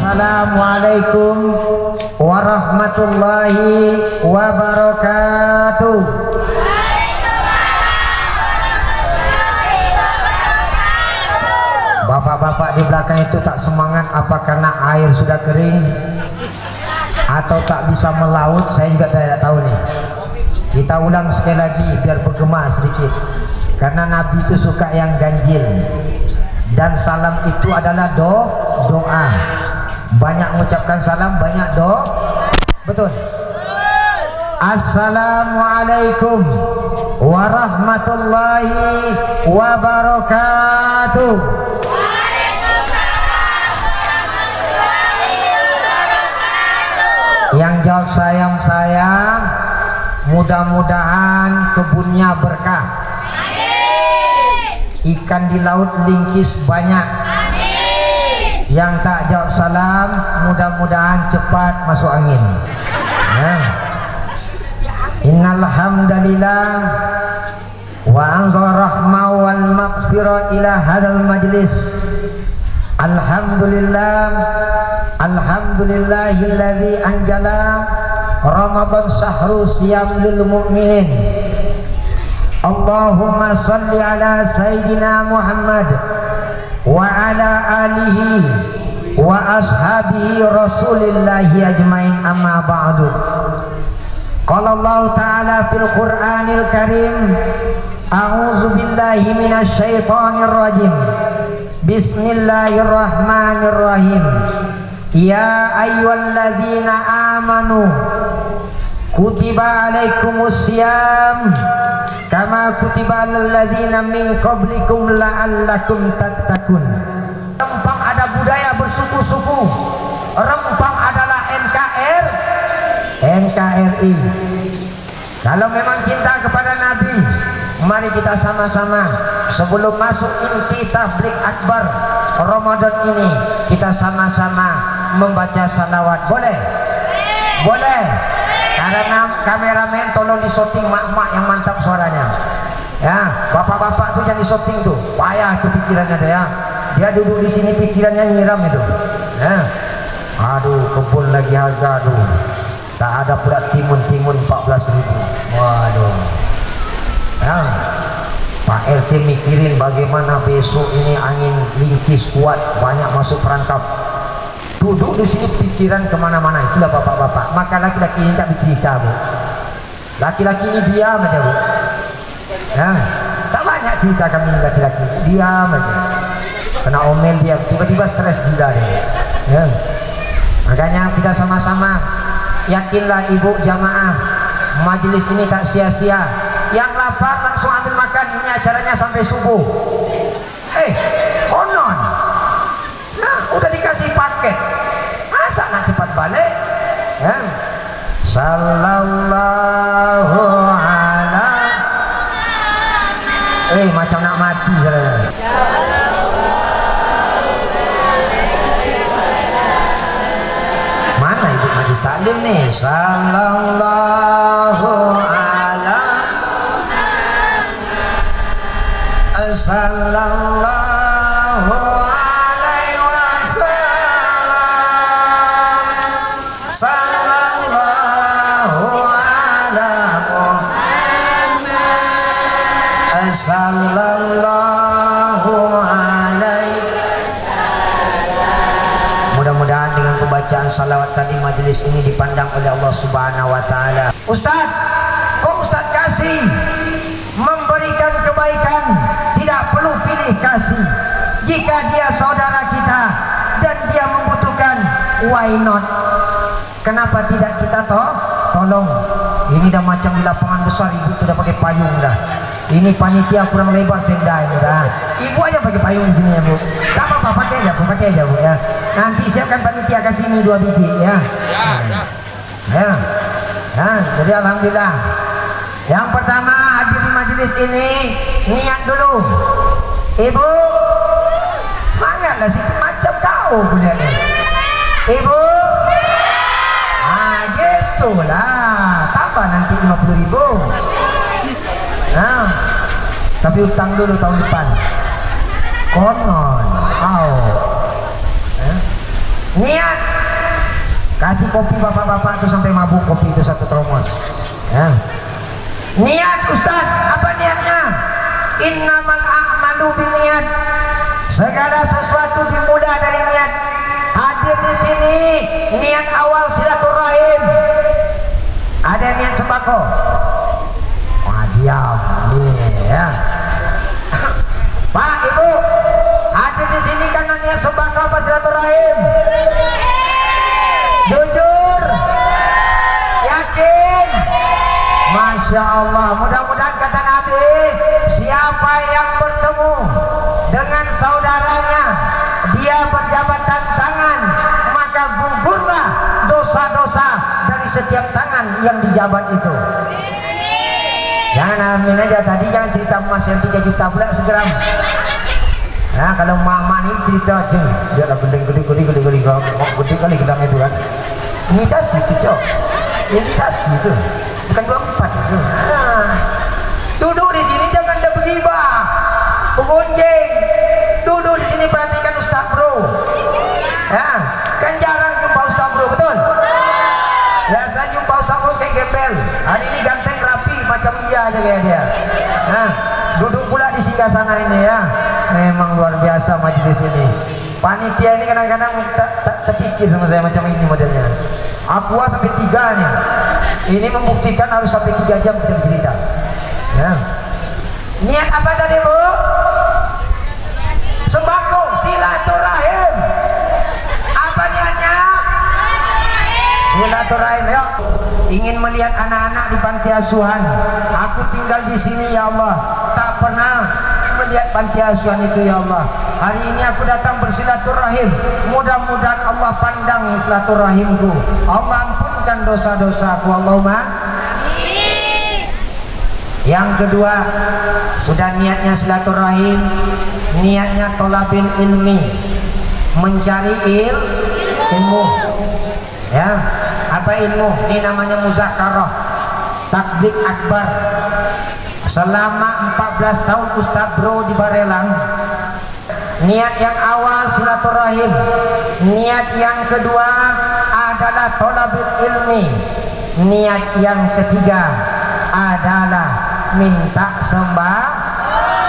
Assalamualaikum warahmatullahi wabarakatuh. Bapak-bapak di belakang itu tak semangat apa karena air sudah kering atau tak bisa melaut, saya juga tidak tahu nih. Kita ulang sekali lagi biar bergema sedikit, karena Nabi itu suka yang ganjil. Dan salam itu adalah doa. Banyak mengucapkan salam, banyak betul. Assalamualaikum warahmatullahi wabarakatuh. Yang jawab sayang-sayang, mudah-mudahan kebunnya berkah. Ikan di laut lingkis banyak. Yang tak jawab salam, mudah-mudahan cepat masuk angin. Innal hamdalillah wa anzal rahma wal maghfirah ila hadal majlis. Alhamdulillahilladzi anjala Ramadan sahru siyam lil mu'minin. Allahumma salli ala sayyidina Muhammad wa ala alihi wa ashabihi rasulillahi ajmain, amma ba'du. Qala Allah ta'ala fil Qur'anil Karim, a'udzu billahi minasy syaithanir rajim. Bismillahirrahmanirrahim. Ya ayyuhalladzina amanu kutiba alaikumus syiyam kama kutiba alal ladzina min qablikum la'allakum tattaqun. Rempang ada budaya bersuku-suku. Rempang adalah NKRI. Kalau memang cinta kepada Nabi, mari kita sama-sama sebelum masuk inti tabligh akbar Ramadan ini, kita sama-sama membaca salawat. Boleh? Boleh. Karena kameramen tolong disorting mak-mak yang mantap suaranya. Ya, bapak-bapak tuh jangan disorting tuh. Payah tuh pikirannya tuh ya. Dia duduk di sini pikirannya nyiram itu. Ya. Aduh, kebun lagi harga tuh. Tak ada pula timun 14.000. Waduh. Ya. Pak RT mikirin bagaimana besok ini angin lingkis kuat, banyak masuk perangkap. Duduk di sini pikiran kemana-mana. Itulah bapak-bapak. Maka laki-laki ini tak bercerita, Bu. Laki-laki ini diam aja, Bu. Ya, tak banyak cerita kami laki-laki. Diam aja. Kena omel dia, tiba-tiba stres gila dia. Ya. Makanya kita sama-sama yakinlah ibu jamaah, majelis ini tak sia-sia. Yang lapar langsung ambil makan. Ini acaranya sampai subuh. Konon. Nah, udah dikasih paket. Masa nak cepat balik? Ya. Sallallahu ala. Macam nak mati saudara. Mana ibu majlis taklim nih? Sallallahu ala. Sallallahu alaihi wasallam. Sallallahu ala Muhammad. Sallallahu alaihi. Mudah-mudahan dengan pembacaan salawat tadi majelis ini dipandang oleh Allah Subhanahu wa taala. Ustaz, kok Ustaz kasih memberikan kebaikan, tidak perlu pilih kasih. Jika dia saudara kita dan dia membutuhkan, why not? Kenapa tidak kita tolong? Ini dah macam di lapangan besar, ibu sudah pakai payung dah. Ini panitia kurang lebar tenda ini dah. Ibu aja pakai payung di sini ya, Bu. Tak apa-apa, pakai aja Bu ya. Nanti siapkan panitia kasih mie 2 biji ya. Ya. Jadi alhamdulillah. Yang pertama hadir di majelis ini niat dulu. Ibu semangatlah sikit macam kau punya ni. Ibu, gitulah. Tambah nanti 50.000. Tapi utang dulu tahun depan. Konon. Niat Kasih kopi bapak-bapak tuh sampai mabuk kopi itu satu termos. Ya. Niat Ustaz, apa niatnya? Innamal a'malu binniat. Segala sesuatu dimulai dari niat. Hadir di sini niat awal silaturahim. Ada niat sembako. Wah, diam nih ya. Pak, Ibu, hadir di sini karena niat sembako apa silaturahim? Jujur, yakin. Masya Allah, mudah-mudahan kata Nabi, siapa yang bertemu dengan saudaranya, dia berjabatan tangan, maka gugurlah dosa-dosa dari setiap tangan yang dijabat itu. Jangan amin aja, tadi jangan cerita emas yang 3 juta pula segram. Nah, kalau mama ini cerita aja, dia lah gede kali gedang itu kan. Imitasi itu, Cok. Imitasi itu. Bukan 24 itu. Nah, duduk di sini jangan ada begibah, begonjeng. Duduk di sini perhatikan Ustaz Bro. Ya, kan jarang jumpa Ustaz Bro, betul? Biasa jumpa Ustaz Bro kayak gembel. Hari ini ganteng rapi macam iya aja kayak dia. Nah, duduk pula di singgah sana ini ya. Memang luar biasa majelis ini. Panitia ini kadang-kadang tak terpikir sama saya macam ini modelnya. Aqua sampai 3 nih. Ini membuktikan harus sampai 3 jam kita bercerita. Ya. Niat apa tadi, Bu? Sembako, silaturahim. Apa niatnya? Silaturahim, ya. Ingin melihat anak-anak di panti asuhan. Aku tinggal di sini ya Allah, tak pernah melihat panti asuhan itu ya Allah. Hari ini aku datang bersilaturahim. Mudah-mudahan Allah pandang silaturahimku. Allah ampunkan dosa-dosaku. Allahumma amin. Yang kedua, sudah niatnya silaturahim, niatnya tolabil ilmi, mencari ilmu. Ya, apa ilmu? Ini namanya muzakarah, tabligh akbar. Selama 14 tahun Ustaz Bro di Barelang, niat yang awal silaturahim, niat yang kedua adalah tolabil ilmi, niat yang ketiga adalah minta sembako.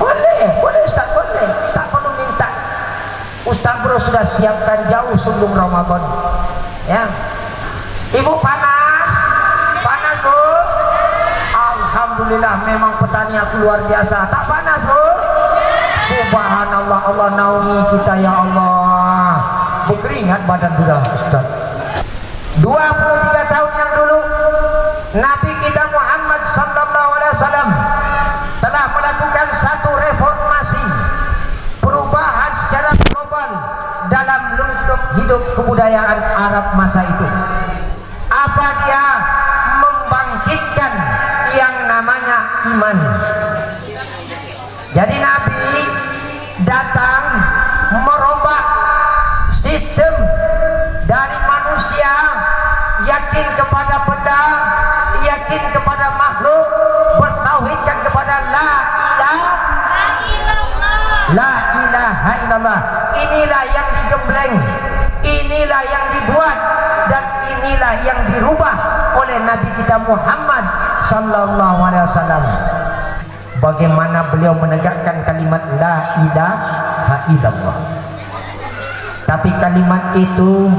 Boleh Ustaz, boleh, tak perlu minta. Ustaz Bro sudah siapkan jauh sebelum Ramadan. Ya, Ibu panas Bu. Alhamdulillah, memang petani aku luar biasa. Tak panas, Bu? Subhanallah, Allah naungi kita ya Allah. Berkeringat badan sudah, Ustaz. 23 tahun yang dulu Nabi kita Muhammad sallallahu alaihi wasallam telah melakukan satu reformasi, perubahan secara global dalam lingkup hidup kebudayaan Arab masa itu. Apa dia? Membangkitkan yang namanya iman. Jadi Nabi datang merubah sistem dari manusia yakin kepada benda, yakin kepada makhluk, bertauhidkan kepada la ilaha illallah. Inilah yang digembleng, inilah yang dibuat, dan inilah yang dirubah oleh Nabi kita Muhammad sallallahu alaihi wasallam. Bagaimana beliau menegakkan kalimat la ilaha illallah. Tapi kalimat itu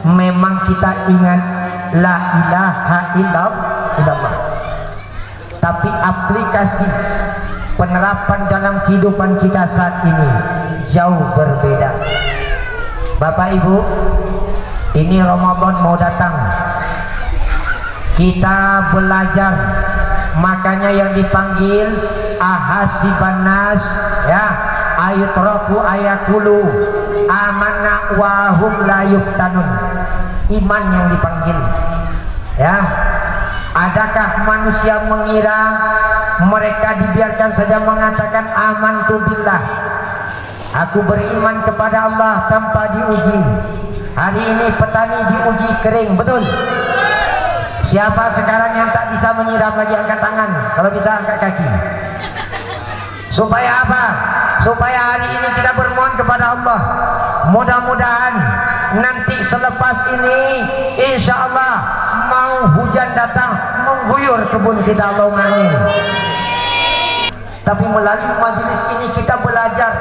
memang kita ingat la ilaha illallah. Tapi aplikasi penerapan dalam kehidupan kita saat ini jauh berbeda. Bapak Ibu, ini Ramadan mau datang. Kita belajar, makanya yang dipanggil ahasibanas, ya, ayutraku ayakulu amanna wa hum la yuftanun. Iman yang dipanggil, ya. Adakah manusia mengira mereka dibiarkan saja mengatakan amantu billah, aku beriman kepada Allah tanpa diuji? Hari ini petani diuji kering, betul? Siapa sekarang yang tak bisa menyiram lagi? Angkat tangan. Kalau bisa angkat kaki. Supaya apa? Supaya hari ini kita bermohon kepada Allah, mudah-mudahan nanti selepas ini insya Allah mau hujan datang mengguyur kebun kita, Allahumma amin. Tapi melalui majelis ini kita belajar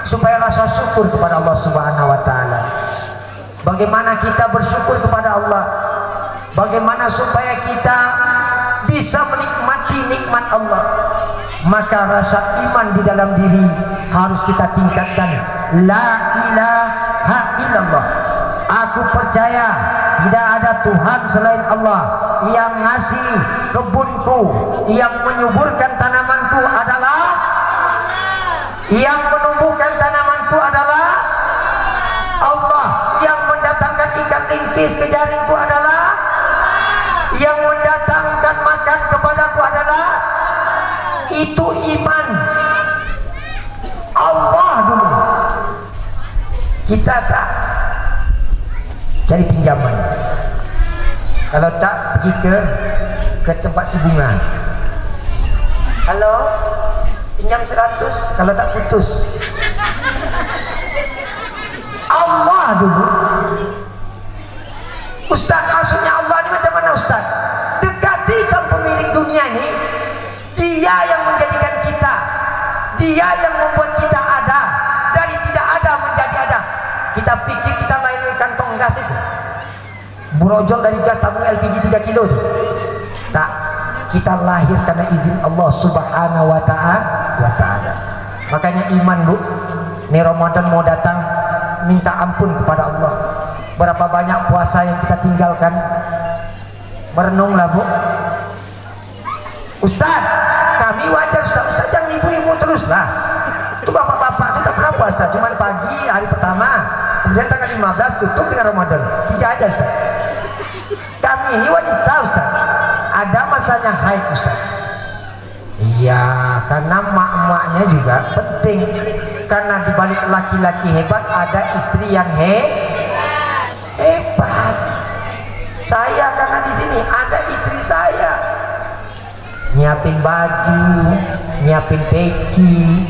supaya rasa syukur kepada Allah Subhanahu wa taala. Bagaimana kita bersyukur kepada Allah? Bagaimana supaya kita bisa menikmati nikmat Allah? Maka rasa iman di dalam diri harus kita tingkatkan. La ilaha illallah. Aku percaya tidak ada Tuhan selain Allah. Yang ngasih kebunku, yang menyuburkan tanamanku adalah, yang menumbuhkan tanamanku adalah Allah. Yang mendatangkan ikan lingkis ke jaringku adalah, yang mendatangkan makan kepadaku adalah. Itu iman Allah dulu. Kita tak cari pinjaman. Kalau tak pergi ke tempat si bunga. Halo, pinjam 100, kalau tak putus. Allah dulu. Ustaz, maksudnya Allah ini macam mana Ustaz? Dekati sang pemilik dunia ini. Dia yang menjadikan kita, dia yang membuat kita ada, dari tidak ada menjadi ada. Kita pikir kita lahir kantong gas itu, burojol dari gas tabung LPG 3 kilo itu. Tak, kita lahir karena izin Allah Subhanahu wa ta'ala. Makanya iman, Bu. Ini Ramadan mau datang, minta ampun kepada Allah. Berapa banyak puasa yang kita tinggalkan? Merenunglah, Bu. Ustaz, kami wajar Ustaz jangan ibu-ibu terus lah. Itu bapak-bapak itu tak pernah puasa, cuman pagi hari pertama, kemudian tanggal 15 tutup dengan Ramadan. 3 aja Ustaz. Kami ini wanita Ustaz, ada masanya haid Ustaz. Iya, karena mak-maknya juga penting. Karena dibalik laki-laki hebat ada istri yang hebat. Saya karena di sini ada istri saya. Nyiapin baju, nyiapin peci,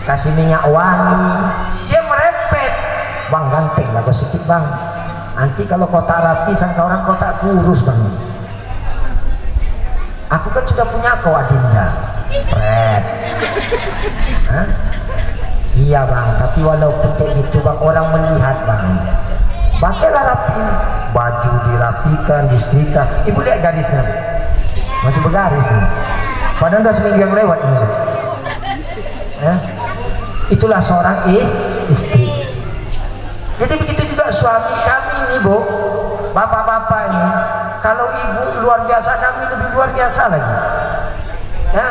kasih minyak wangi, dia merepet. Bang, ganteng lah kau sedikit bang, nanti kalau kau tak rapi sangka orang kau tak kurus bang. Aku kan sudah punya kau Adinda, pret. Hah? Iya bang, tapi walaupun kayak gitu bang, orang melihat bang. Pakailah rapi, baju dirapikan, disetrika. Ibu lihat garisnya, masih bergaris nih. Padahal udah seminggu yang lewat ini. Itulah seorang istri. Jadi begitu juga suami kami ini, Bu. Bapak-bapak ini, kalau ibu luar biasa, kami lebih luar biasa lagi. Ya.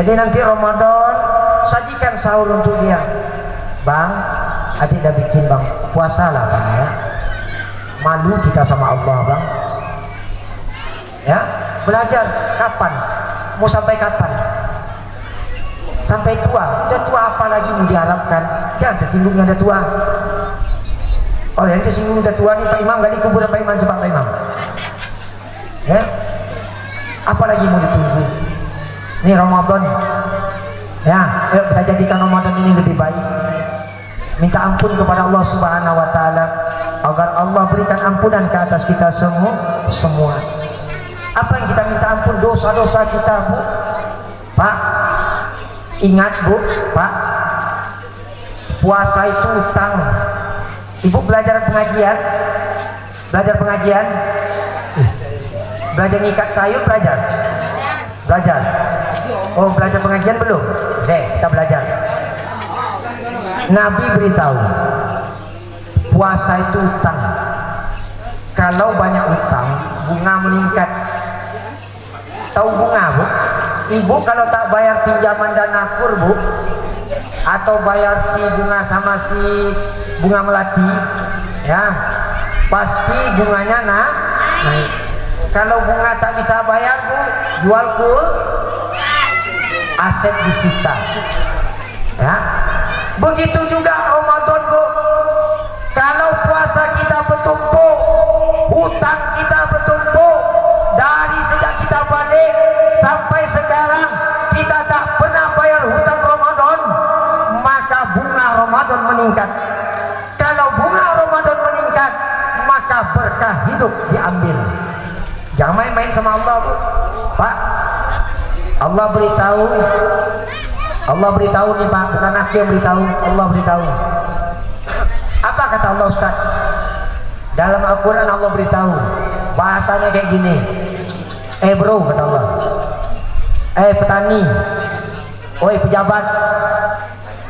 Jadi nanti Ramadan sajikan sahur untuk dia. Bang, adik dah bikin bang, puasalah bang ya. Malu kita sama Allah bang. Ya, belajar kapan? Mau sampai kapan? Sampai tua. Udah tua apa lagi mau diharapkan? Jangan tersinggungnya udah tua. Oh yang tersinggung udah tua nih Pak Imam, gali kuburan Pak Imam, cepat Pak Imam. Ya, apalagi mau ditunggu? Nih Ramadan. Ya, ayo kita jadikan Ramadan ini lebih baik. Minta ampun kepada Allah Subhanahu wa taala agar Allah berikan ampunan ke atas kita semua. Apa yang kita minta ampun? Dosa-dosa kita, Bu. Pak, ingat Bu, Pak, puasa itu utang. Ibu belajar pengajian? Belajar pengajian? Belajar ngikat sayur belajar? Belajar? Oh, belajar pengajian belum? Oke, kita belajar. Nabi beritahu, puasa itu utang. Kalau banyak utang, bunga meningkat. Tahu bunga, Bu? Ibu kalau tak bayar pinjaman dana kur, Bu, atau bayar si bunga sama si bunga melati, ya pasti bunganya naik. Kalau bunga tak bisa bayar, Bu, jual kul, aset disita. Ya, begitu juga Ramadan, Bu. Kalau puasa kita bertumpuk, hutang kita bertumpuk, dari sejak kita balik sampai sekarang kita tak pernah bayar hutang Ramadan, maka bunga Ramadan meningkat. Kalau bunga Ramadan meningkat, maka berkah hidup diambil. Jangan main-main sama Allah, Bu. Pak, Allah beritahu nih Pak, bukan aku yang beritahu, Allah beritahu. Apa kata Allah Ustaz? Dalam Al-Quran Allah beritahu, bahasanya kayak gini. Bro, kata Allah, petani, oi pejabat,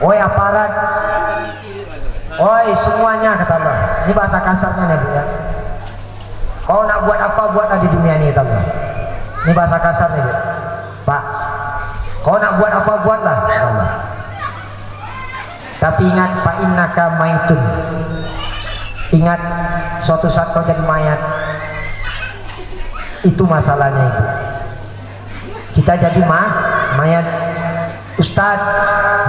oi aparat, oi semuanya, kata Allah. Ini bahasa kasarnya nih, ya. Kau nak buat apa, buatlah di dunia ini, kata Allah. Ini bahasa kasar nih, Pak. Kau nak buat apa, buatlah, kata Allah. Tapi ingat, fa innaka maitun. Ingat, suatu saat kau jadi mayat. Itu masalahnya itu. Kita jadi mayat. Ustaz,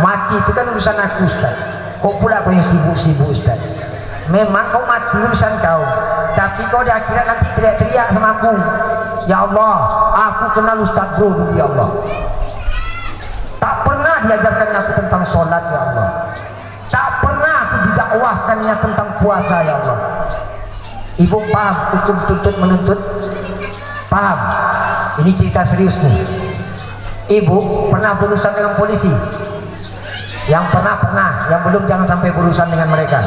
mati itu kan urusan aku, Ustaz. Kok pula kau yang sibuk-sibuk, Ustaz? Memang kau mati urusan kau, tapi kau di akhirat nanti teriak-teriak sama aku. Ya Allah, aku kenal Ustaz Bro dulu, ya Allah. Tak pernah diajarkannya aku tentang sholat, ya Allah. Tak pernah aku didakwahkannya tentang puasa, ya Allah. Ibu paham hukum tuntut menuntut? Paham? Ini cerita serius nih. Ibu pernah berurusan dengan polisi? Yang pernah, yang belum jangan sampai berurusan dengan mereka.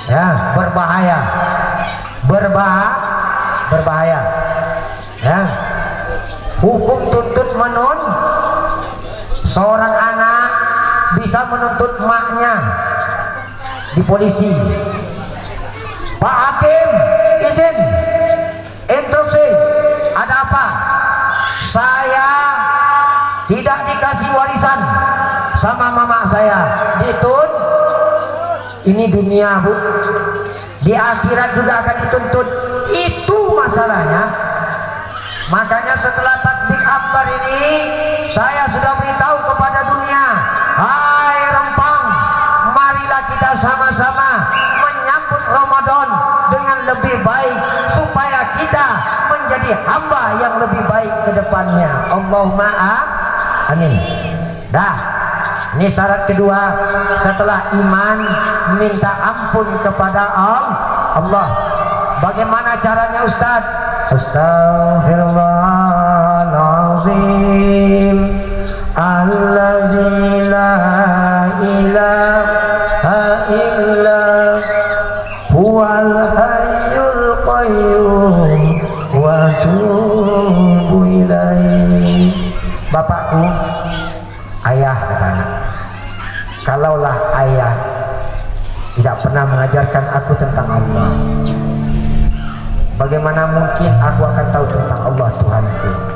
Ya, berbahaya. Berbahaya. Ya. Hukum tuntut seorang anak bisa menuntut maknya di polisi. Pak Hakim, izin, instruksi, ada apa? Saya tidak dikasih warisan sama mama saya. Ini dunia, Bu. Di akhirat juga akan dituntut. Itu masalahnya. Makanya setelah takbir akbar ini, saya sudah beritahu kepada dunia, hai Rempang, marilah kita sama-sama menyambut Ramadan dengan lebih baik, supaya kita menjadi hamba yang lebih baik ke depannya. Allahumma amin. Dah, ini syarat kedua setelah iman, minta ampun kepada Allah. Bagaimana caranya, Ustaz? Astaghfirullahalazim alladzi la ilaha illa huwal hayyul qayyum wa atubu ilaih. Bapakku, ayah, kata anak, kalaulah ayah tidak pernah mengajarkan aku tentang Allah, bagaimana mungkin aku akan tahu tentang Allah Tuhanku?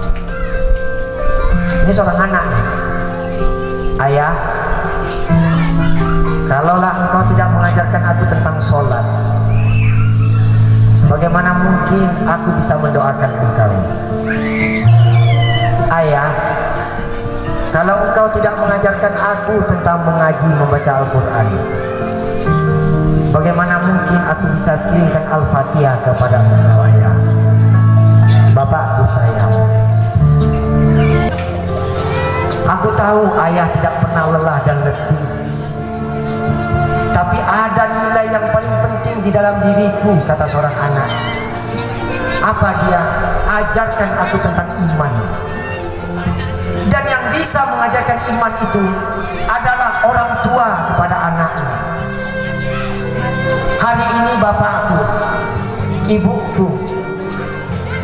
Ini seorang anak. Ayah, kalaulah engkau tidak mengajarkan aku tentang sholat, bagaimana mungkin aku bisa mendoakan engkau? Ayah, kalau engkau tidak mengajarkan aku tentang mengaji membaca Al-Quran, bagaimana mungkin aku bisa kirimkan Al-Fatihah kepada engkau, ayah? Bapakku sayang, aku tahu ayah tidak pernah lelah dan letih, tapi ada nilai yang paling penting di dalam diriku, kata seorang anak. Apa dia? Ajarkan aku tentang iman. Dan yang bisa mengajarkan iman itu adalah orang tua kepada anaknya. Hari ini bapakku, ibuku,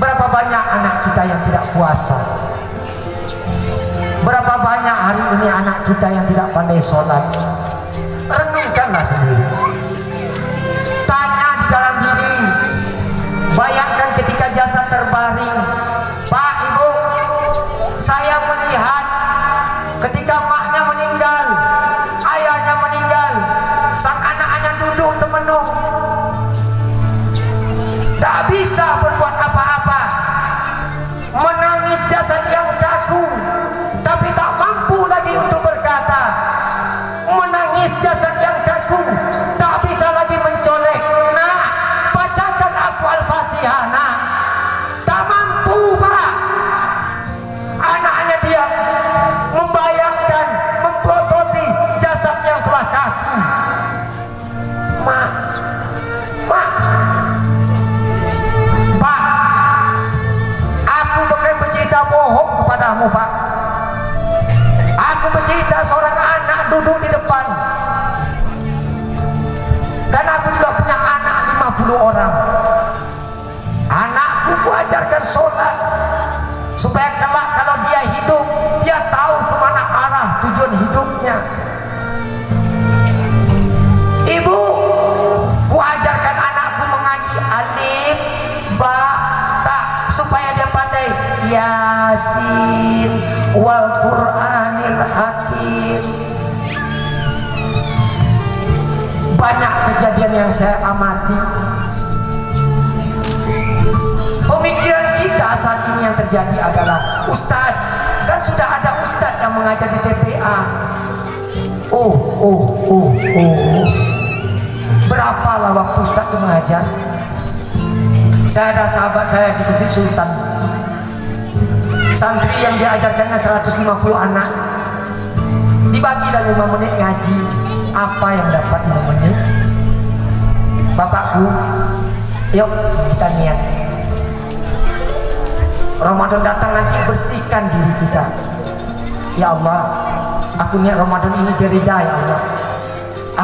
berapa banyak anak kita yang tidak puasa? Berapa banyak hari ini anak kita yang tidak pandai sholat? Renungkanlah sendiri. Tanya di dalam diri. Bayangkan ketika jasad terbaring. Pak, Ibu, saya melihat ketika maknya meninggal, ayahnya meninggal, sang anak-anak duduk temenung, tak bisa berbuat apa-apa, menangis jasad yang kaku, tapi tak mampu lagi untuk berkata. Menangis jasad yang kaku, tak orang. Anakku kuajarkan sholat supaya kelak kalau dia hidup, dia tahu kemana arah tujuan hidupnya. Ibu, kuajarkan anakku mengaji alif, ba, ta, supaya dia pandai Yasin wal Qur'anil Hakim. Banyak kejadian yang saya amati. Pemikiran kita saat ini yang terjadi adalah Ustadz, kan sudah ada Ustadz yang mengajar di TPA. Berapalah waktu Ustadz itu mengajar? Saya ada sahabat saya di Masjid Sultan, santri yang diajarkannya 150 anak, dibagi dalam 5 menit ngaji. Apa yang dapat 5 menit? Bapakku, yuk kita niat Ramadan datang nanti, bersihkan diri kita. Ya Allah, aku niat Ramadan ini berida ya Allah.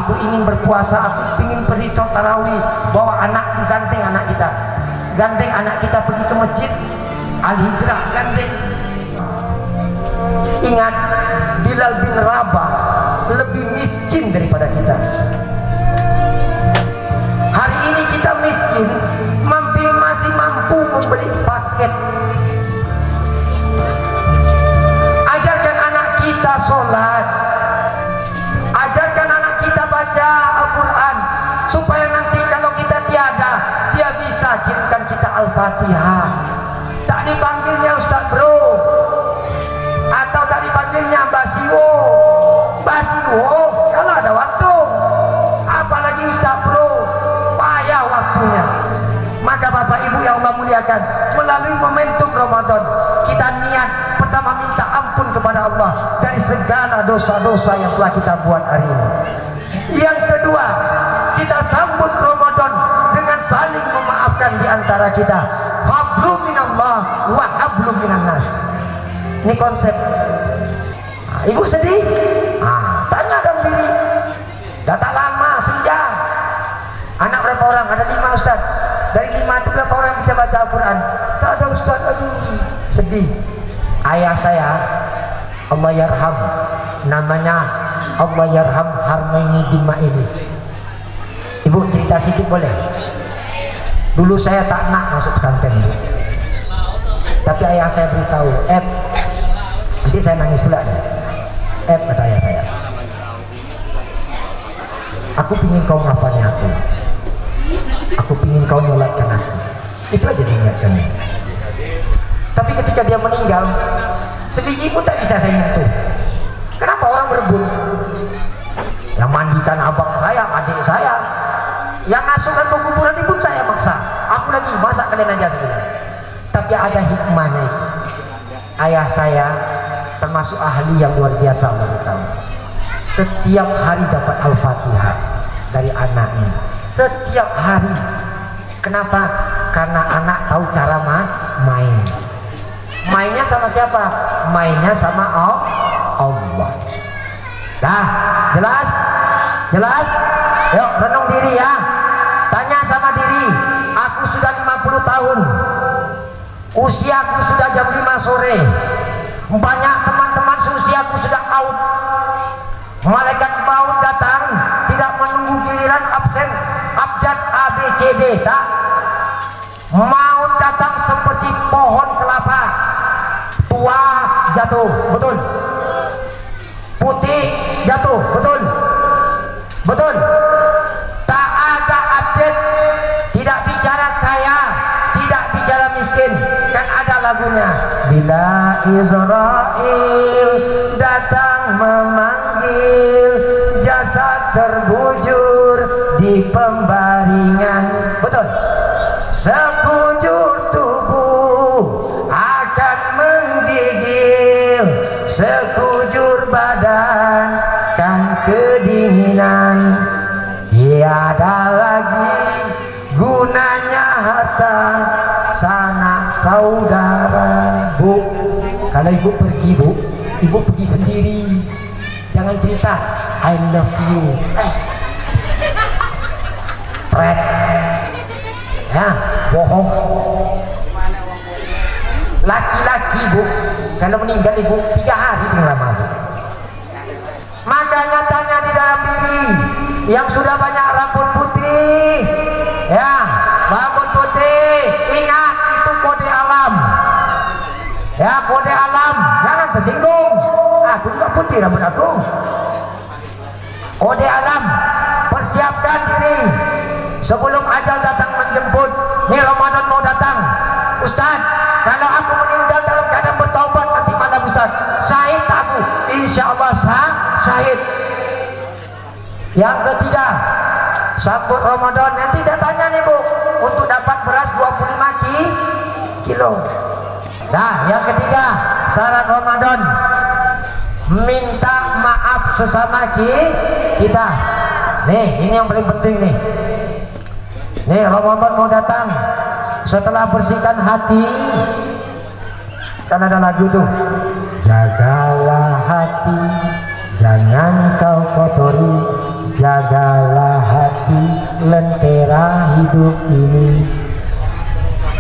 Aku ingin berpuasa, aku ingin pergi tarawih, bawa anakku, ganteng anak kita, gandeng anak kita pergi ke masjid Al-Hijrah, gandeng. Ingat, Bilal bin Rabah lebih miskin daripada kita. Hari ini kita miskin, masih mampu membeli paket. Ajarkan anak kita sholat, ajarkan anak kita baca Al-Quran, supaya nanti kalau kita tiada, dia bisa kirimkan kita Al-Fatihah. Tak dipanggilnya Ustaz Bro, atau tak dipanggilnya Basiwo. Kalau ada waktu, apalagi Ustaz Bro, payah waktunya. Maka Bapak Ibu yang Allah muliakan, melalui momentum Ramadan, kita niat pertama minta ampun kepada Allah dari segala dosa-dosa yang telah kita buat hari ini. Yang kedua, kita sambut Ramadan dengan saling memaafkan di antara kita. Hablum minallah wa hablum minan nas. Ini konsep. Ibu sedih? Tanya dong diri. Data lama senja. Anak berapa orang? Ada 5 Ustaz. Dari 5 itu berapa orang yang bisa baca Al-Quran? Tak ada Ustaz. Aduh, sedih. Ayah saya, Allah yarham, namanya Allah yarham Harmaini bin Ma'ilis. Ibu cerita sedikit boleh? Dulu saya tak nak masuk pesantren, Bu. Tapi ayah saya beritahu, nanti saya nangis pula nih. Kata ayah saya, aku pingin kau ngafani aku pingin kau nyolatkan aku. Itu aja niatkan. Tapi ketika dia meninggal, sebiji pun tak bisa saya nyentuh. Kenapa orang berebut? Yang mandikan abang saya, adik saya, yang masukkan ke kuburan ibu saya maksa. Aku lagi masak, kalian aja sebenarnya. Tapi ada hikmahnya itu. Ayah saya termasuk ahli yang luar biasa, Allah tahu. Setiap hari dapat Al-Fatihah dari anaknya. Setiap hari. Kenapa? Karena anak tahu cara main. Mainnya sama siapa? Mainnya sama Allah. Dah, jelas? Jelas? Yuk renung diri ya. Tanya sama diri. Aku sudah 50 tahun. Usiaku sudah jam 5 sore. Banyak teman-teman seusiaku sudah out. Malaikat maut datang, tidak menunggu giliran absen abjad ABCD, tak? Maut datang seperti pohon kelapa, tua jatuh, betul? Putih jatuh, betul? Betul? Tak ada update, tidak bicara kaya, tidak bicara miskin. Kan ada lagunya, bila Israel datang memanggil, jasad terbujur di pembaringan, betul? Sekujur tubuh akan menggigil, sekujur badan kan kedinginan. Tiada lagi gunanya harta sanak saudara. Bu, kalau ibu pergi, Bu, ibu pergi sendiri. Jangan cerita I love you. Pret. yang sudah banyak rambut putih, ya, rambut putih, ingat itu kode alam, ya, kode alam, jangan tersinggung. Aku juga putih rambut aku. Kode alam, persiapkan diri sebelum ajal datang menjemput. Nih Ramadan mau datang, Ustaz. Kalau aku meninggal dalam keadaan bertaubat nanti malam Ustaz, syahid aku, insya Allah syahid. Yang ketiga, sambut Ramadan. Nanti saya tanya nih Bu, untuk dapat beras 25 kilo. Nah, yang ketiga, syarat Ramadan, minta maaf sesama kita. Nih, ini yang paling penting nih. Nih, Ramadan mau datang. Setelah bersihkan hati, kan ada lagu tuh, jagalah hati, jangan kau kotori, jagalah hati, lentera hidup ini.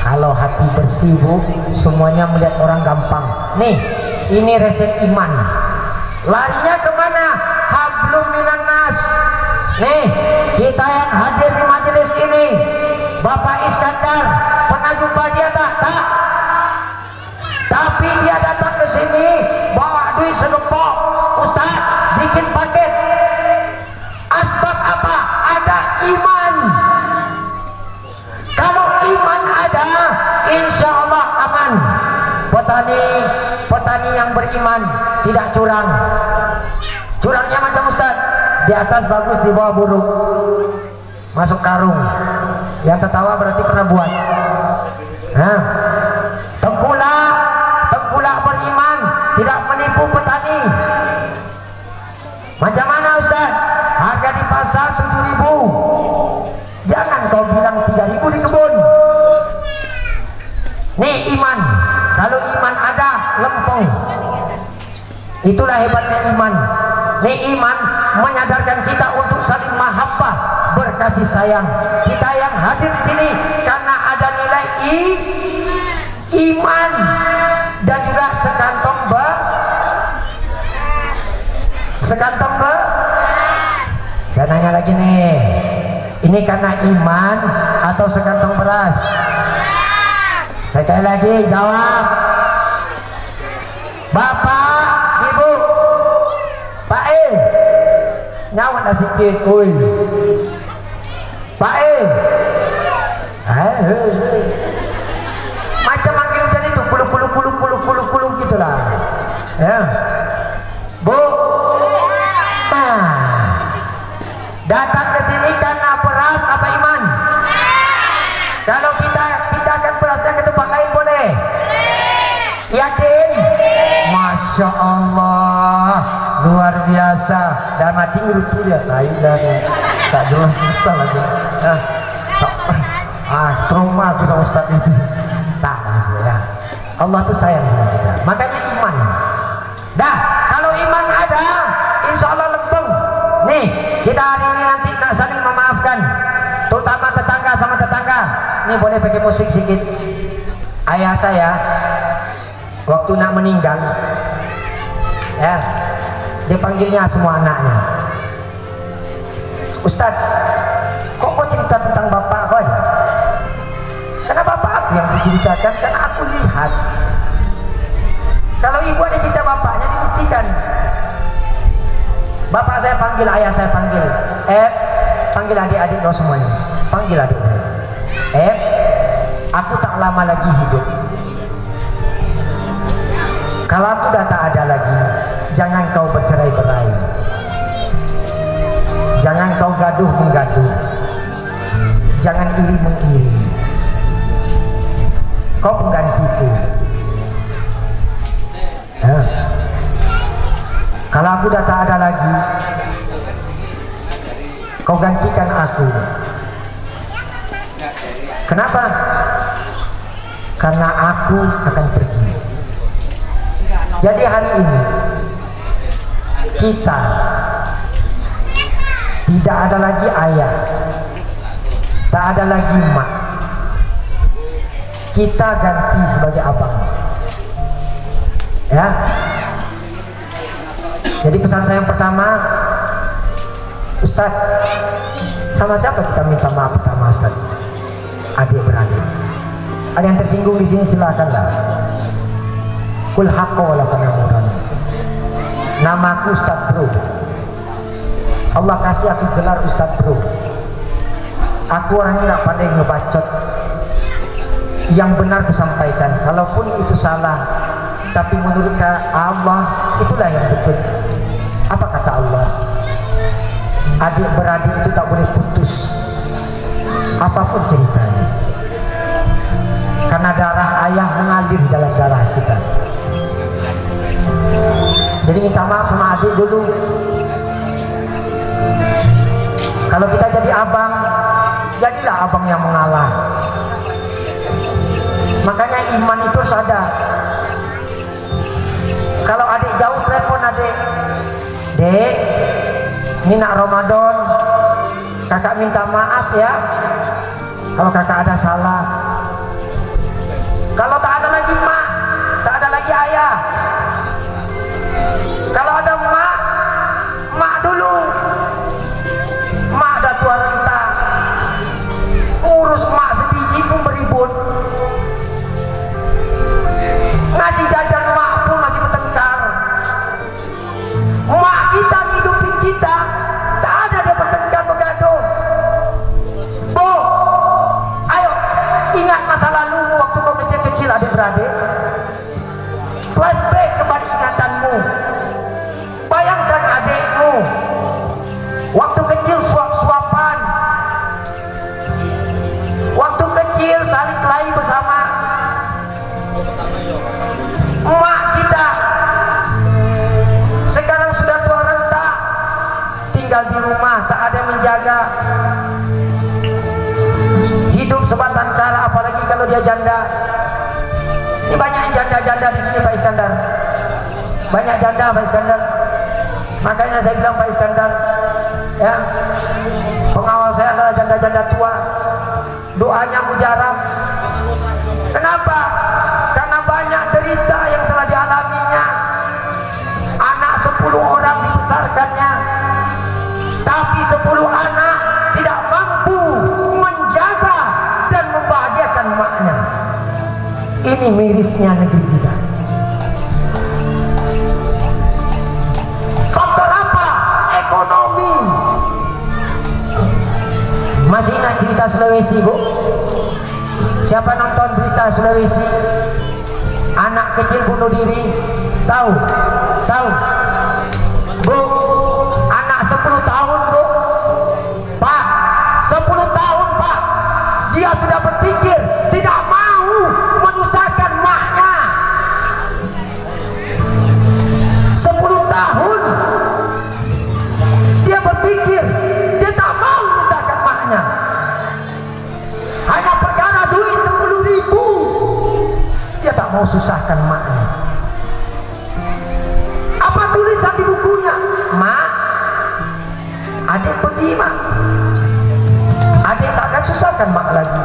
Kalau hati bersih Bu, semuanya melihat orang gampang. Nih, ini resep iman. Larinya kemana? Hablum minan nas. Nih, kita yang hadir di majelis ini, Bapak Iskandar, pernah jumpa dia tak? Tapi dia datang ke sini bawa duit segepok. Ustaz, bikin paket. Asbab apa? Ada iman. Kalau iman ada, insya Allah aman. Petani yang beriman tidak curang. Curangnya macam Ustaz, di atas bagus, di bawah buruk, masuk karung. Yang tertawa berarti pernah buat. Nah, tengkulak beriman tidak menipu petani. Macam mana Ustaz? Harga di pasar 7.000, jangan kau bilang 3.000 di kebun. Nih iman. Kalau iman ada, lempeng. Itulah hebatnya iman. Nih iman menyadarkan kita untuk saling mahabbah, berkasih sayang. Kita yang hadir di sini karena ada nilai iman dan juga sekantong Saya nanya lagi nih, ini karena iman atau sekantong beras? Sekali lagi jawab. Bapak, Ibu, Pak nyawa nasi sikit, oi. Pak macam manggil hujan itu, kulu gitulah, ya. Bu, datang ke sini karena beras apa iman? Kalau kita pindahkan berasnya ke tempat lain boleh? Yakin? Masya Allah, luar biasa. Dan mati ngerutu dia, tak jelas susah lagi. Trauma aku sama Ustaz itu. Tak ya. Allah tuh sayang sama kita. Makanya iman. Dah, kalau iman ada, insya Allah lempeng. Nih, kita hari ini nanti nak saling memaafkan, terutama tetangga sama tetangga. Ini boleh pakai musik sedikit. Ayah saya waktu nak meninggal, ya, dia panggilnya semua anaknya. Ustaz, kok cerita tentang bapak kau aja? Karena bapak aku yang diceritakan, karena aku lihat. Kalau ibu ada cerita bapaknya dibuktikan. Bapak saya panggil, ayah saya panggil, panggil adik-adik kau semuanya, panggil adik saya. Aku tak lama lagi hidup. Kalau aku dah tak ada lagi, jangan kau bercerai-berai, jangan kau gaduh-menggaduh, jangan iri-mengiri. Kau penggantiku. Kalau aku dah tak ada lagi, kau gantikan aku. Kenapa? Karena aku akan pergi. Jadi hari ini kita tidak ada lagi ayah, tak ada lagi mak. Kita ganti sebagai abang. Ya. Jadi pesan saya yang pertama, Ustaz, sama siapa kita minta maaf pertama Ustaz? Adik beradik. Ada yang tersinggung di sini silakanlah. Kul haqqo wala kanamuran. Namaku Ustaz Bro. Allah kasih aku gelar Ustaz Bro. Aku orangnya nggak pandai ngebacot. Yang benar kusampaikan, kalaupun itu salah, tapi menurut Allah itulah yang betul. Apa kata Allah? Adik beradik itu tak boleh putus, apapun ceritanya, karena darah ayah mengalir dalam darah kita. Jadi minta maaf sama adik dulu. Kalau kita jadi abang, jadilah abang yang mengalah. Makanya iman itu harus ada. Kalau adik jauh, telepon adik, dek, ini nak Ramadan, kakak minta maaf ya kalau kakak ada salah. Kalau tak ada lagi mak, tak ada lagi ayah. Kalau ada mak, mak dulu. Mak dah tua renta, ngurus mak sebiji pun beribun. Ngasih jajan mak pun masih bertengkar. Mak kita ngidupin kita, tak ada dia bertengkar bergaduh. Bo, ayo ingat masa lalu waktu kau kecil-kecil adik beradik. Flashback kembali ingatanmu. Bayangkan adikmu waktu kecil suap-suapan, waktu kecil saling kelahi bersama. Emak kita sekarang sudah tua renta, tinggal di rumah, tak ada yang menjaga, hidup sebatang kara, apalagi kalau dia janda. Ini banyak janda-janda di sini Pak Iskandar, banyak janda Pak Iskandar. Makanya saya bilang Pak Iskandar, ya, pengawal saya adalah janda-janda tua, doanya mujarab. Kenapa? Karena banyak derita yang telah dialaminya. Anak 10 orang dibesarkannya, tapi 10 anak tidak mampu menjaga dan membahagiakan maknya. Ini mirisnya negeri kita. Faktor apa? Ekonomi. Masih ingat cerita Sulawesi, Bu? Siapa nonton berita Sulawesi? Anak kecil bunuh diri. Tahu? Tahu? Bu, anak 10 tahun, Bu. Pak, 10 tahun, Pak. Dia sudah berpikir tidak mau menyusahkan maknya. 10 tahun dia berpikir dia tak mau menyusahkan maknya. Hanya perkara duit 10.000, dia tak mau susahkan maknya. Apa tulisan di bukunya? Mak, adik pergi mak, adik takkan susahkan mak lagi.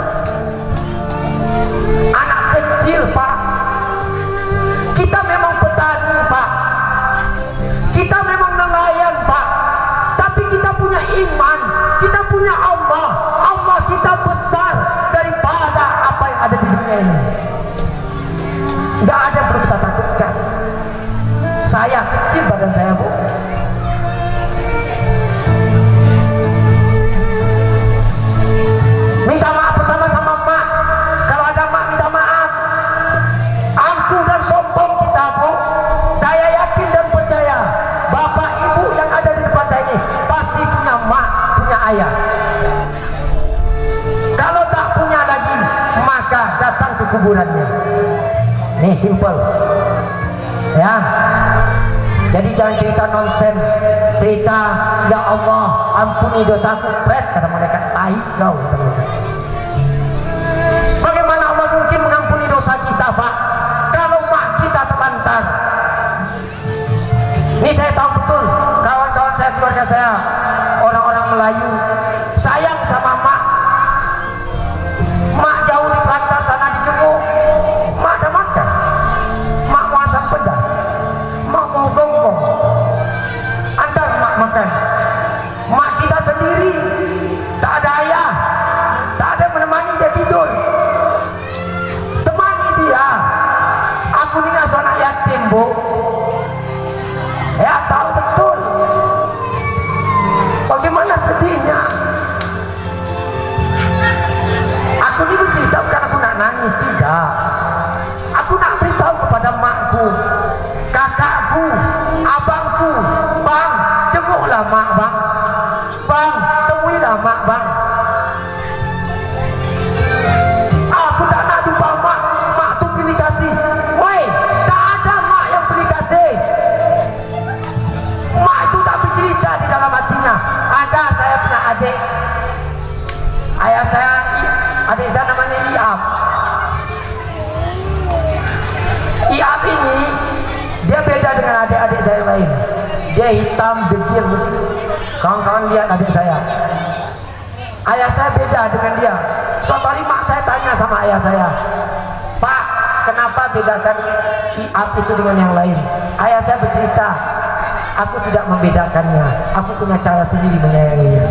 Anak kecil Pak, kita memang petani Pak, kita memang nelayan Pak, tapi kita punya iman, kita punya Allah. Allah kita besar daripada apa yang ada di dunia ini. Gak ada yang perlu kita takutkan. Saya kecil badan saya, Bu. Minta maaf pertama sama mak. Kalau ada mak minta maaf. Angku dan sombong kita, Bu. Saya yakin dan percaya bapak ibu yang ada di depan saya ini pasti punya mak, punya ayah. Kalau tak punya lagi, maka datang ke kuburannya. Ini simple, ya. Jadi jangan cerita nonsen, cerita ya Allah ampuni dosaku, pret, kata malaikat, tai kau, kata malaikat. Bagaimana Allah mungkin mengampuni dosa kita, Pak, kalau mak kita terlantar? Ini saya tahu betul, kawan-kawan saya, keluarga saya, orang-orang Melayu sayang sama mak. Mak jauh di Pelantar sana di Jemur, mak ada makan. Mak mau asam pedas, mak mau gonggong, antar mak makan. Mak kita adik saya. Ayah saya beda dengan dia. Suatu hari mak saya tanya sama ayah saya, Pak, kenapa bedakan Iap itu dengan yang lain? Ayah saya bercerita, aku tidak membedakannya, aku punya cara sendiri menyayanginya.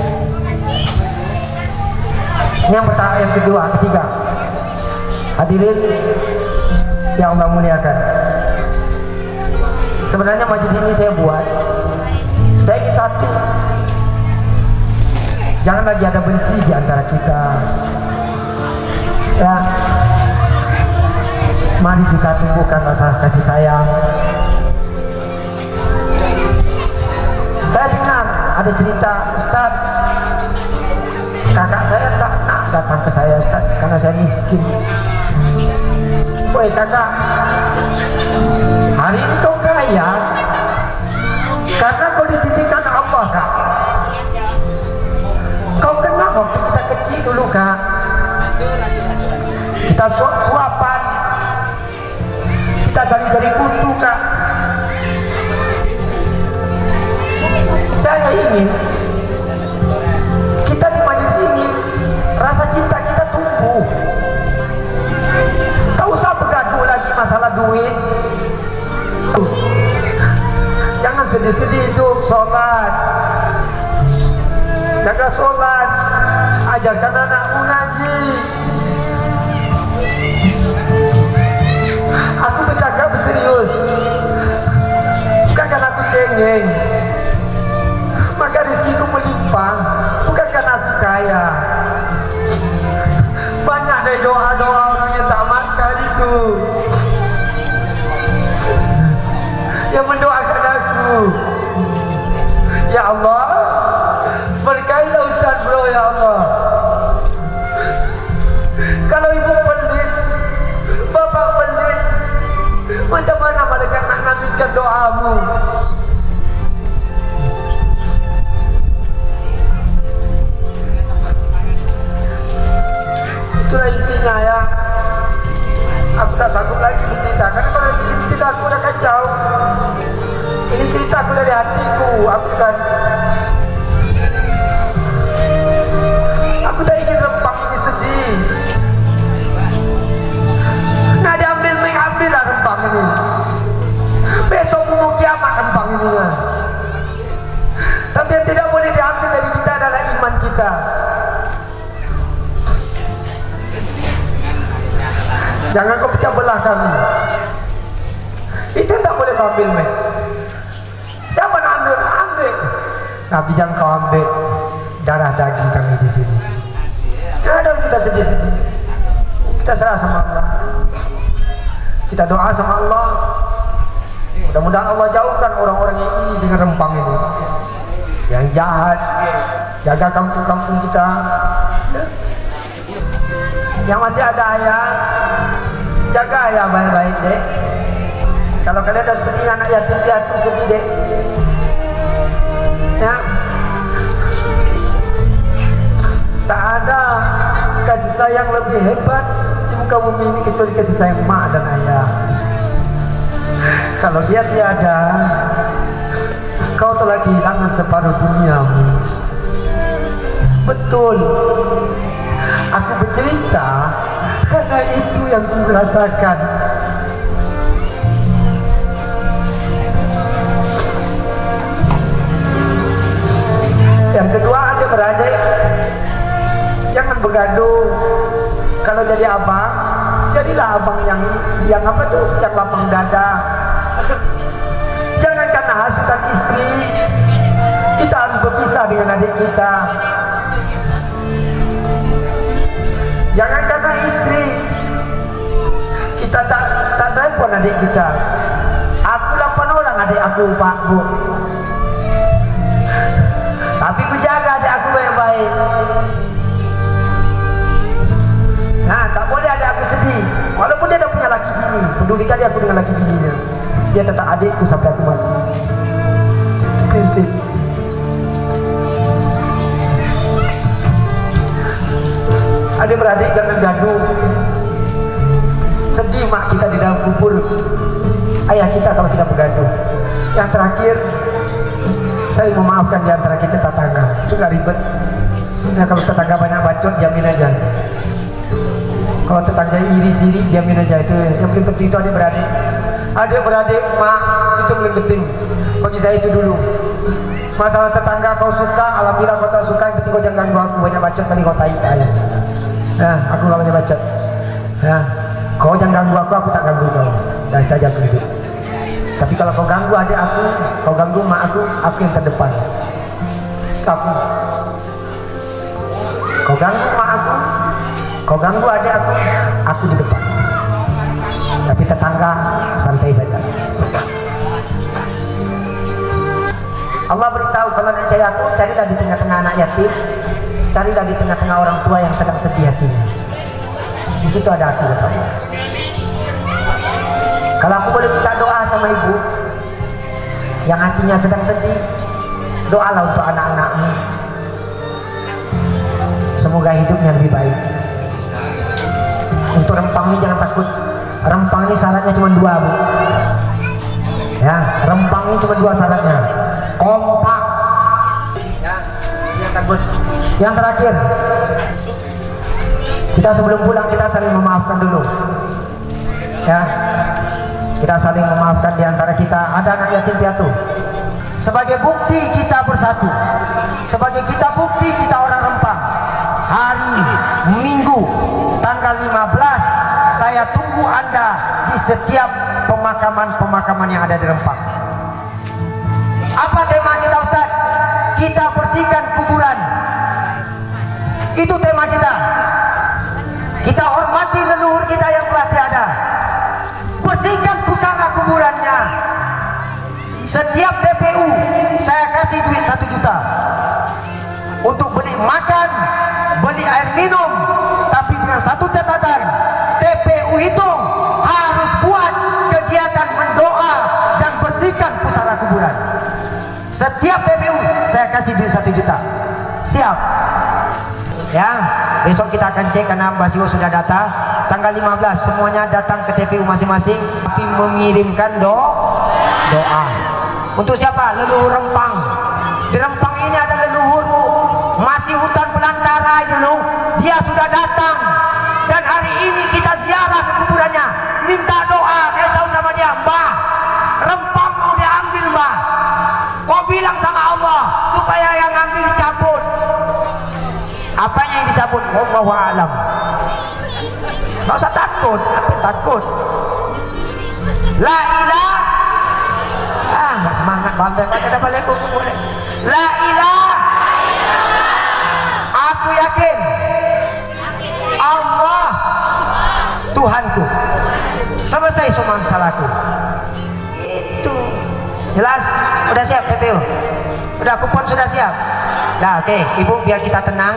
Ini yang pertama. Yang kedua, ketiga, hadirin yang Allah muliakan, sebenarnya majelis ini saya buat, saya ingin satu, jangan lagi ada benci di antara kita. Ya, mari kita tumbuhkan rasa kasih sayang. Saya dengar ada cerita, Ustaz, kakak saya tak nak datang ke saya, Ustaz, karena saya miskin. Woi kakak, hari ini kau kaya karena kau dititipkan Allah, Kak. Kau kenal waktu kita kecil dulu, Kak, kita suap-suapan, kita saling cari kutu, Kak. Saya ingin kita di majelis ini rasa cinta kita tumbuh. Tak usah bergaduh lagi masalah duit. Jangan sedih-sedih itu, sholat, jaga sholat, ajarkan anakmu ngaji. Aku bercakap serius, bukan karena aku cengeng, maka rezekiku melimpah, bukan karena aku kaya. Banyak dari doa-doa orang yang tak makan itu yang mendoakan aku, ya Allah, berkailah Ustaz bro, ya Allah. Kalau ibu pelit, bapak pelit, macam mana malaikat nak ngaminkan doamu? Itulah intinya ya. Aku tak sanggup lagi bercerita, karena kalau ini cerita aku udah kacau. Ini cerita aku dari hatiku. Aku tak ingin Rempang ini sedih. Nah, diambil lah Rempang ini. Besok mau kiamat Rempang ini ya. Tapi yang tidak boleh diambil dari kita adalah iman kita. Jangan kau pecah belah kami. Itu tak boleh kau ambil, men. Siapa nak ambil? Ambil. Tapi jangan kau ambil darah daging kami di sini. Jangan ada kita sedih-sedih. Kita serah sama Allah. Kita doa sama Allah. Mudah-mudahan Allah jauhkan orang-orang yang ini dengan Rempang ini, yang jahat. Jaga kampung-kampung kita. Yang masih ada ayah, jaga ayah baik-baik, dek. Kalau kalian dah seperti anak yatim piatu, sedih, dek. Ya, tak ada kasih sayang lebih hebat di muka bumi ini kecuali kasih sayang mak dan ayah. Kalau dia tiada, kau telah kehilangan separuh duniamu. Betul. Aku bercerita karena itu yang aku rasakan. Yang kedua, adik-beradik, jangan bergaduh. Kalau jadi abang, jadilah abang yang apa tuh, yang lapang dada. Jangan karena hasutan istri kita harus berpisah dengan adik kita. Jangan karena istri kita tak telepon adik kita. Aku 8 orang adik aku, Pak, Bu. Tapi ku jaga adik aku baik-baik. Nah, tak boleh adik aku sedih. Walaupun dia dah punya laki bini, peduli kali aku dengan laki bininya. Dia tetap adikku sampai aku mati. Itu prinsip. Adik-beradik jangan gaduh. Sedih mak kita di dalam kubur ayah kita kalau kita bergaduh. Yang terakhir, saya saling memaafkan di antara kita tetangga. Itu gak ribet. Nah, kalau tetangga banyak bacot, diamin aja. Kalau tetangga iri sirik, diamin aja. Itu yang paling penting itu adik-beradik. Adik-beradik, mak, itu paling penting. Bagi saya itu dulu. Masalah tetangga kau suka, alhamdulillah kau tak suka, yang penting kau jangan ganggu aku. Banyak bacot kali kau tai. Ayo. Nah, aku gak banyak bacot. Nah, kau jangan ganggu aku tak ganggu kau. Nah, itu aja aku itu. Tapi kalau kau ganggu adik aku, kau ganggu mak aku yang terdepan. Aku. Kau ganggu mak aku, kau ganggu adik aku di depan. Tapi tetangga santai saja. Allah beritahu kalau nak cari aku, carilah di tengah-tengah anak yatim, carilah di tengah-tengah orang tua yang sedang sedih hatinya. Di situ ada aku, kata Allah. Kalau aku boleh minta doa sama ibu yang hatinya sedang sedih, doalah untuk anak-anakmu. Semoga hidupnya lebih baik. Untuk Rempang ini jangan takut. Rempang ini syaratnya cuma 2, Bu. Ya, Rempang ini cuma 2 syaratnya. Kompak. Ya, jangan takut. Yang terakhir, kita sebelum pulang kita saling memaafkan dulu. Ya, kita saling memaafkan di antara kita. Ada anak yatim piatu. Sebagai bukti kita bersatu, sebagai kita bukti kita orang Rempang. Hari Minggu tanggal 15 saya tunggu Anda di setiap pemakaman yang ada di Rempang. Apa tema kita, Ustaz? Kita bersihkan kuburan. Itu tema kita. Kita hormati leluhur kita yang telah tiada. Bersihkan pusara kuburannya. Setiap TPU saya kasih duit 1 juta untuk beli makan, beli air minum, tapi dengan satu catatan, TPU itu harus buat kegiatan mendoa dan bersihkan pusara kuburan. Setiap TPU saya kasih duit 1 juta. Siap? Ya, besok kita akan cek karena Mbak Siwo sudah data. Tanggal 15 semuanya datang ke TPU masing-masing, tapi mengirimkan doa. Untuk siapa? Leluhur Rempang. Di Rempang ini ada leluhurmu, masih hutan belantara itu loh. Dia sudah datang dan hari ini kita ziarah ke kuburannya, minta doa. Kasih tahu sama dia, Mbah, Rempang mau diambil, Mbah. Kau bilang sama Allah supaya yang ambil dicabut. Apanya yang dicabut? Wallahu a'lam. Nggak usah takut. Apa takut? La ilaha. Nggak semangat balik. Ada balik buku boleh. La ilaha. Aku yakin Allah Tuhanku. Selesai semua masalahku. Itu jelas. Udah siap PPU? Udah kupon sudah siap? Nah, oke, Ibu biar kita tenang.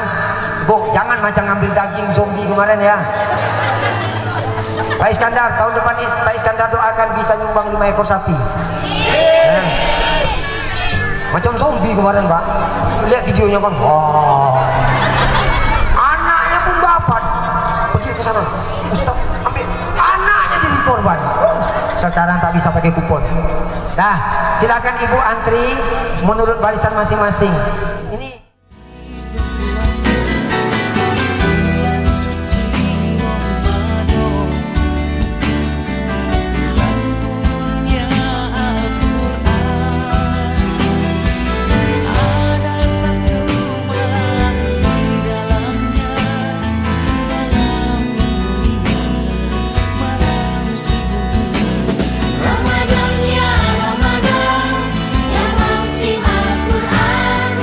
Bu, jangan macam ngambil daging zombie kemarin ya. Pak Iskandar, tahun depan Pak Iskandar doakan bisa nyumbang 5 ekor sapi. Macam zombie kemarin, Pak. Lihat videonya kan. Wow. Anaknya pun dapat. Pergi ke sana. Ustaz, ambil. Anaknya jadi korban. Sekarang tak bisa pakai kupon. Dah, silakan Ibu antri menurut barisan masing-masing. Ini Ramadan ya Ramadan, ya musim Al-Quran.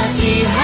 Al-Fatihah.